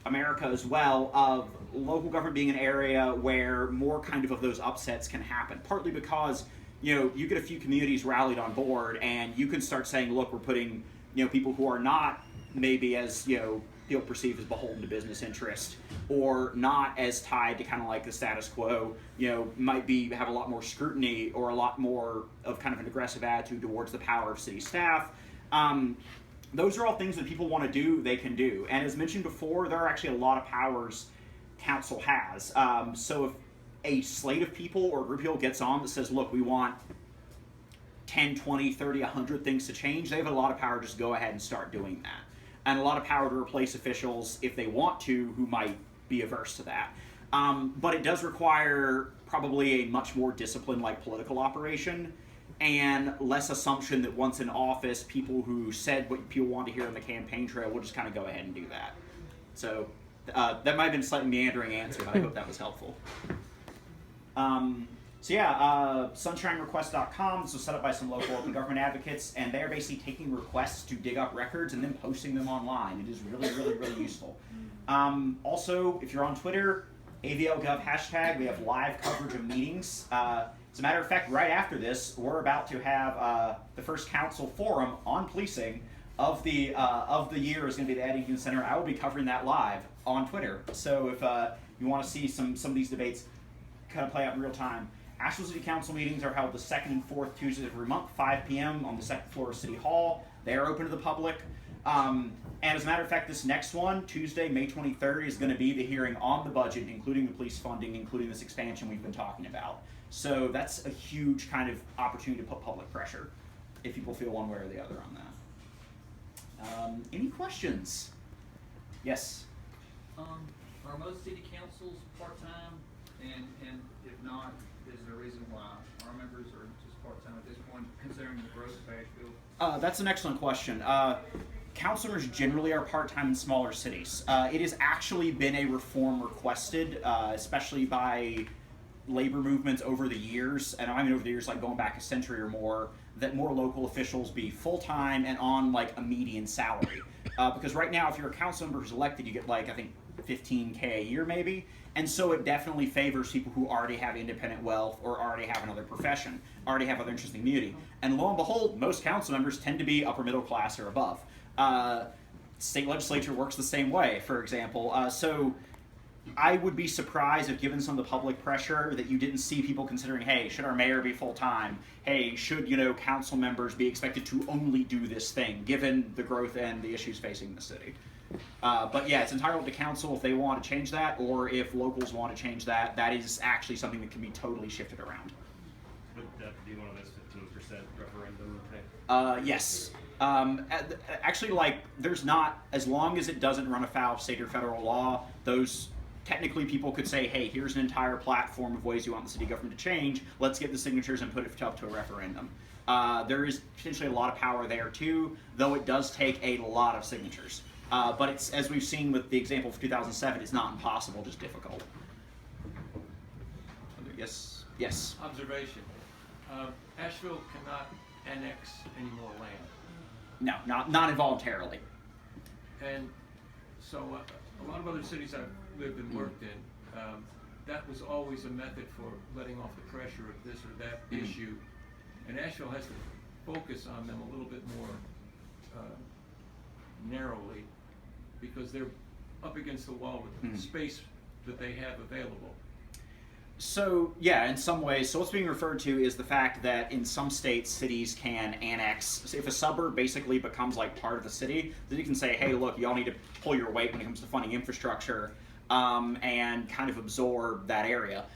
America as well of local government being an area where more kind of those upsets can happen. Partly because you get a few communities rallied on board, and you can start saying, look, we're putting people who are not maybe as people perceive as beholden to business interest or not as tied to kind of like the status quo, might have a lot more scrutiny or a lot more of kind of an aggressive attitude towards the power of city staff. Those are all things that people want to do, they can do. And as mentioned before, there are actually a lot of powers council has. So if a slate of people or a group of people gets on that says, look, we want 10, 20, 30, 100 things to change, they have a lot of power to just go ahead and start doing that. And a lot of power to replace officials, if they want to, who might be averse to that. But it does require probably a much more disciplined political operation and less assumption that once in office, people who said what people want to hear on the campaign trail will just kind of go ahead and do that. So that might have been a slightly meandering answer, but I hope that was helpful. SunshineRequest.com. This was set up by some local open government advocates, and they're basically taking requests to dig up records and then posting them online. It is really, really, really useful. Also, if you're on Twitter, Avlgov hashtag, we have live coverage of meetings. As a matter of fact, right after this, we're about to have the first council forum on policing of the year is going to be the Eddington Center. I will be covering that live on Twitter. So if you want to see some of these debates kind of play out in real time, Asheville City Council meetings are held the second and fourth Tuesdays of every month, 5 p.m. on the second floor of City Hall. They are open to the public. And as a matter of fact, this next one, Tuesday, May 23rd, is going to be the hearing on the budget, including the police funding, including this expansion we've been talking about. So that's a huge kind of opportunity to put public pressure, if people feel one way or the other on that. Any questions? Yes? Are most city councils part-time? And if not, is there a reason why our members are just part-time at this point, considering the growth of Asheville? That's an excellent question. Councilors generally are part-time in smaller cities. It has actually been a reform requested, especially by labor movements over the years, and I mean over the years, going back a century or more, that more local officials be full-time and on a median salary. Because right now, if you're a council member who's elected, you get I think $15K a year maybe, and so it definitely favors people who already have independent wealth or already have another profession, already have other interests in the community. And lo and behold, most council members tend to be upper middle class or above. State legislature works the same way, for example. So I would be surprised if, given some of the public pressure, that you didn't see people considering, hey, should our mayor be full-time? Hey, should, council members be expected to only do this thing, given the growth and the issues facing the city? But yeah, it's entirely up to council if they want to change that, or if locals want to change that. That is actually something that can be totally shifted around. Would that be one of those 15% referendum thing? Yes. Actually, there's not, as long as it doesn't run afoul of state or federal law, those technically people could say, hey, here's an entire platform of ways you want the city government to change. Let's get the signatures and put it up to a referendum. There is potentially a lot of power there too, though it does take a lot of signatures. But it's, as we've seen with the example of 2007, it's not impossible, just difficult. Yes. Yes. Observation. Asheville cannot annex any more land. No, not involuntarily. And so a lot of other cities I've lived and worked in, that was always a method for letting off the pressure of this or that issue. And Asheville has to focus on them a little bit more narrowly, because they're up against the wall with the space that they have available. So, yeah, in some ways. So what's being referred to is the fact that in some states, cities can annex. So if a suburb basically becomes like part of the city, then you can say, hey, look, y'all need to pull your weight when it comes to funding infrastructure and kind of absorb that area.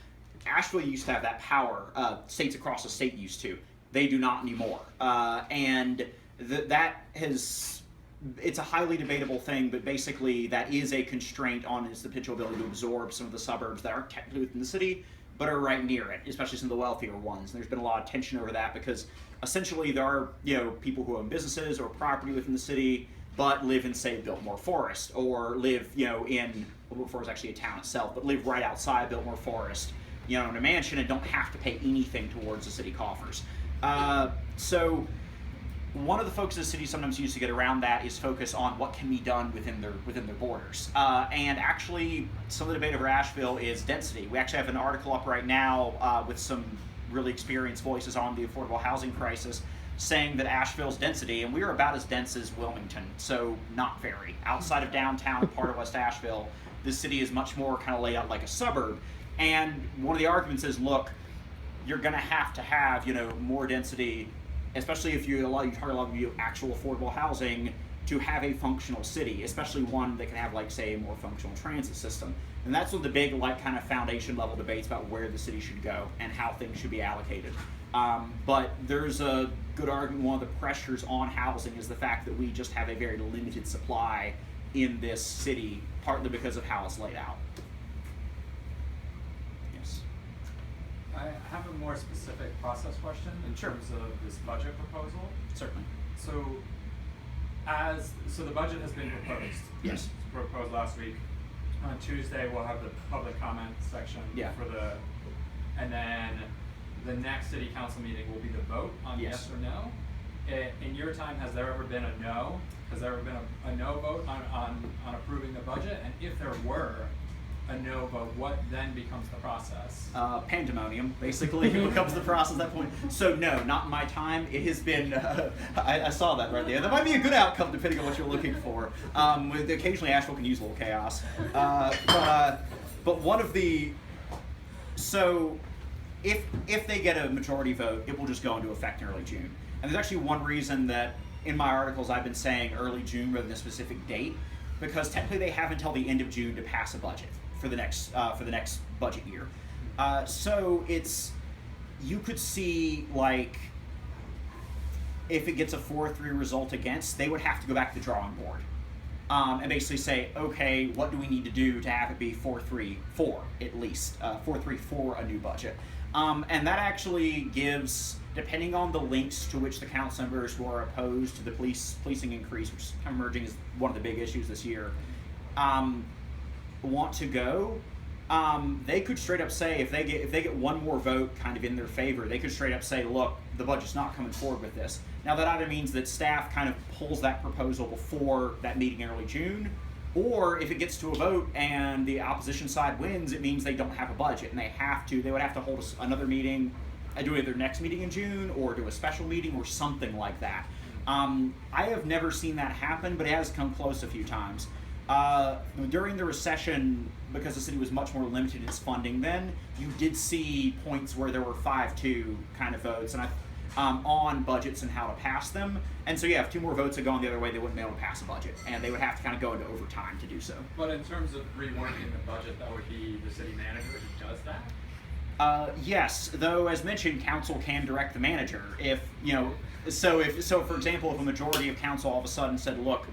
Asheville used to have that power. States across the state used to. They do not anymore. And that has... It's a highly debatable thing, but basically that is a constraint on its potential ability to absorb some of the suburbs that aren't technically within the city, but are right near it, especially some of the wealthier ones. And there's been a lot of tension over that because essentially there are, people who own businesses or property within the city, but live in, say, Biltmore Forest, or live, in, Biltmore Forest is actually a town itself, but live right outside Biltmore Forest, in a mansion and don't have to pay anything towards the city coffers. So one of the focuses cities sometimes use to get around that is focus on what can be done within their borders. And actually, some of the debate over Asheville is density. We actually have an article up right now with some really experienced voices on the affordable housing crisis saying that Asheville's density, and we're about as dense as Wilmington, so not very. Outside of downtown and part of West Asheville, the city is much more kind of laid out like a suburb. And one of the arguments is, look, you're going to have, more density, especially if you target a lot of actual affordable housing, to have a functional city, especially one that can have, like, say, a more functional transit system. And that's what the big, kind of foundation level debates about where the city should go and how things should be allocated. But there's a good argument, one of the pressures on housing is the fact that we just have a very limited supply in this city, partly because of how it's laid out. Yes. I have a more specific process question in terms of this budget proposal. Certainly. So the budget has been proposed. Yes. It was proposed last week. On Tuesday, we'll have the public comment section and then the next city council meeting will be the vote on yes or no. In your time, has there ever been a no? Has there ever been a no vote on approving the budget? And if there were a no vote, what then becomes the process? Pandemonium, basically, becomes the process at that point. So no, not in my time. It has been, I saw that right there. That might be a good outcome depending on what you're looking for. Occasionally Asheville can use a little chaos. But one of the, so if they get a majority vote, it will just go into effect in early June. And there's actually one reason that in my articles I've been saying early June rather than a specific date, because technically they have until the end of June to pass a budget for the next budget year. So you could see, like, if it gets a 4-3 result against, they would have to go back to the drawing board and basically say, okay, what do we need to do to have it be 4-3 for at least 4-3 for a new budget? And that actually gives, depending on the links to which the council members who are opposed to the policing increase, which is kind of emerging as one of the big issues this year, want to go, they could straight up say, if they get one more vote kind of in their favor, they could straight up say, look, the budget's not coming forward with this. Now that either means that staff kind of pulls that proposal before that meeting in early June, or if it gets to a vote and the opposition side wins, it means they don't have a budget and they would have to hold another meeting, do either next meeting in June or do a special meeting or something like that. I have never seen that happen, but it has come close a few times. During the recession, because the city was much more limited in its funding then, you did see points where there were 5-2 kind of votes and on budgets and how to pass them. And so yeah, if 2 more votes had gone the other way, they wouldn't be able to pass a budget, and they would have to kind of go into overtime to do so. But in terms of reworking the budget, that would be the city manager who does that? Yes, though as mentioned, council can direct the manager. If, so for example, if a majority of council all of a sudden said, look,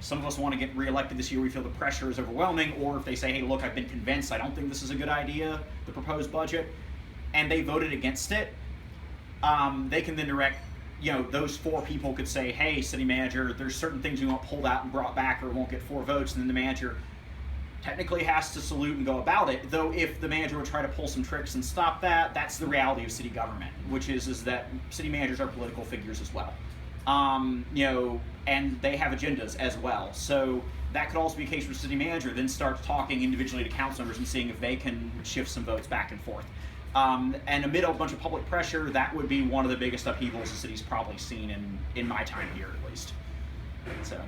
some of us want to get reelected this year, we feel the pressure is overwhelming, or if they say, hey, look, I've been convinced, I don't think this is a good idea, the proposed budget, and they voted against it, they can then direct, those 4 people could say, hey, city manager, there's certain things we want pulled out and brought back, or won't get 4 votes, and then the manager technically has to salute and go about it, though if the manager would try to pull some tricks and stop that, that's the reality of city government, which is that city managers are political figures as well. And they have agendas as well. So that could also be a case where the city manager then starts talking individually to council members and seeing if they can shift some votes back and forth. And amid a bunch of public pressure, that would be one of the biggest upheavals the city's probably seen in my time here, at least. So,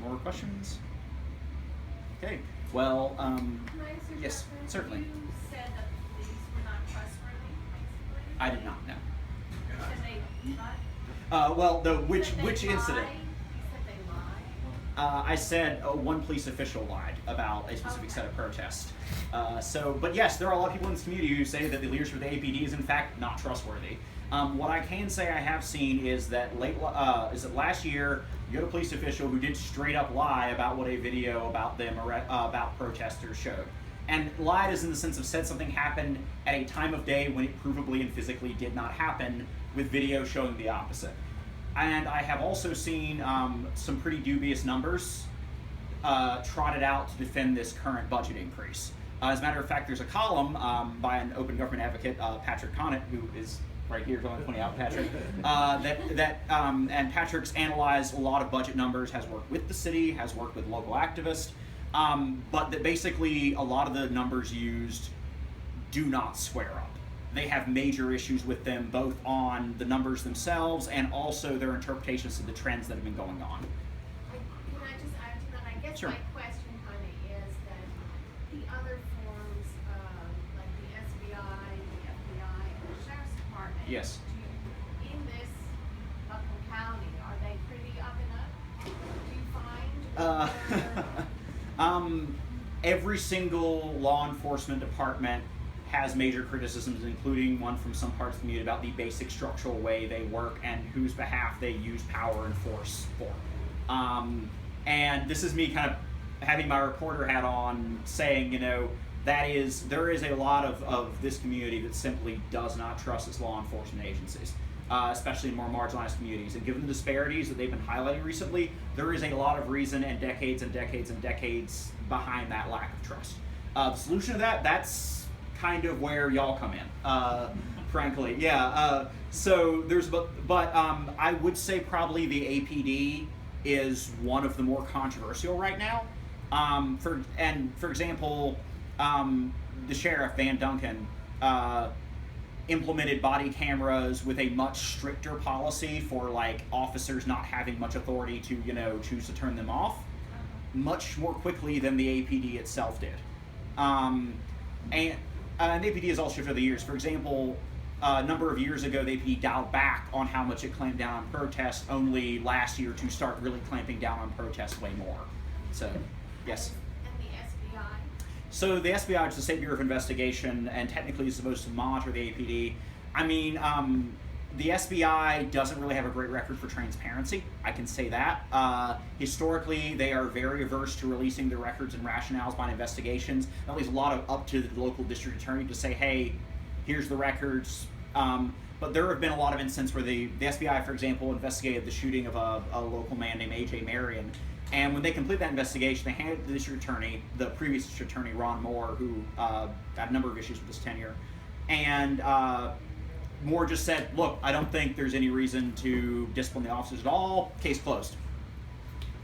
more questions? Okay, well, Can I ask you a yes, question? certainly. You said that the police were not trustworthy, basically? I did not know. You said they what? Well, You said they which incident? lied? You said they lied? I said one police official lied about a specific set of protests. But yes, there are a lot of people in this community who say that the leadership of the APD is in fact not trustworthy. What I can say I have seen is that last year, you had a police official who did straight up lie about what a video about them about protesters showed. And lied is in the sense of said something happened at a time of day when it provably and physically did not happen, with video showing the opposite. And I have also seen some pretty dubious numbers trotted out to defend this current budget increase. As a matter of fact, there's a column by an open government advocate, Patrick Connett, who is right here, going to point out Patrick, and Patrick's analyzed a lot of budget numbers, has worked with the city, has worked with local activists, but that basically a lot of the numbers used do not square up. They have major issues with them, both on the numbers themselves and also their interpretations of the trends that have been going on. Can I just add to that? I guess Sure. my question kind of is that the other forms, like the SBI, the FBI, and the Sheriff's Department. Yes. In this Buncombe County, are they pretty up and up? Do you find? Every single law enforcement department has major criticisms, including one from some parts of the community about the basic structural way they work and whose behalf they use power and force for. And this is me kind of having my reporter hat on, saying, there is a lot of this community that simply does not trust its law enforcement agencies, especially in more marginalized communities. And given the disparities that they've been highlighting recently, there is a lot of reason and decades and decades and decades behind that lack of trust. The solution to that's kind of where y'all come in, frankly. Yeah. So there's, but I would say probably the APD is one of the more controversial right now. For example, the sheriff Van Duncan implemented body cameras with a much stricter policy for officers not having much authority to choose to turn them off, much more quickly than the APD itself did. And the APD has all shifted over the years. For example, a number of years ago, the APD dialed back on how much it clamped down on protests, only last year to start really clamping down on protests way more. So, yes? And the SBI? So the SBI, which is the State Bureau of Investigation, and technically is supposed to monitor the APD. I mean, the SBI doesn't really have a great record for transparency, I can say that. Historically, they are very averse to releasing the records and rationales behind investigations. That leaves a lot of up to the local district attorney to say, hey, here's the records. But there have been a lot of instances where the SBI, for example, investigated the shooting of a local man named A.J. Marion. And when they completed that investigation, they handed it to the district attorney, the previous district attorney, Ron Moore, who had a number of issues with his tenure. And Moore just said, look, I don't think there's any reason to discipline the officers at all, case closed.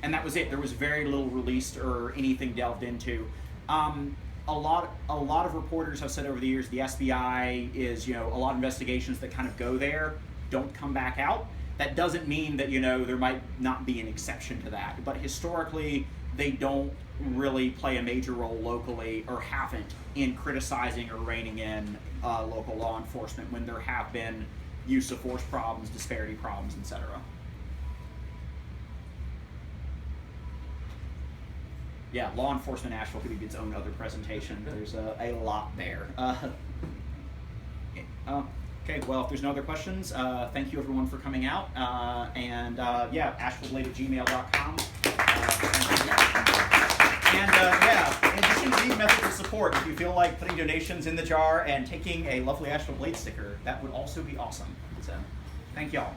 And that was it. There was very little released or anything delved into. A lot of reporters have said over the years the SBI is, a lot of investigations that kind of go there don't come back out. That doesn't mean that, there might not be an exception to that. But historically, they don't really play a major role locally, or haven't, in criticizing or reining in local law enforcement when there have been use of force problems, disparity problems, etc. Yeah, law enforcement in Asheville could be its own other presentation. There's a lot there. Okay, well, if there's no other questions, thank you everyone for coming out. Yeah, ashevilleblade@gmail.com. In addition to these methods of support, if you feel like putting donations in the jar and taking a lovely Asheville Blade sticker, that would also be awesome. So, thank y'all.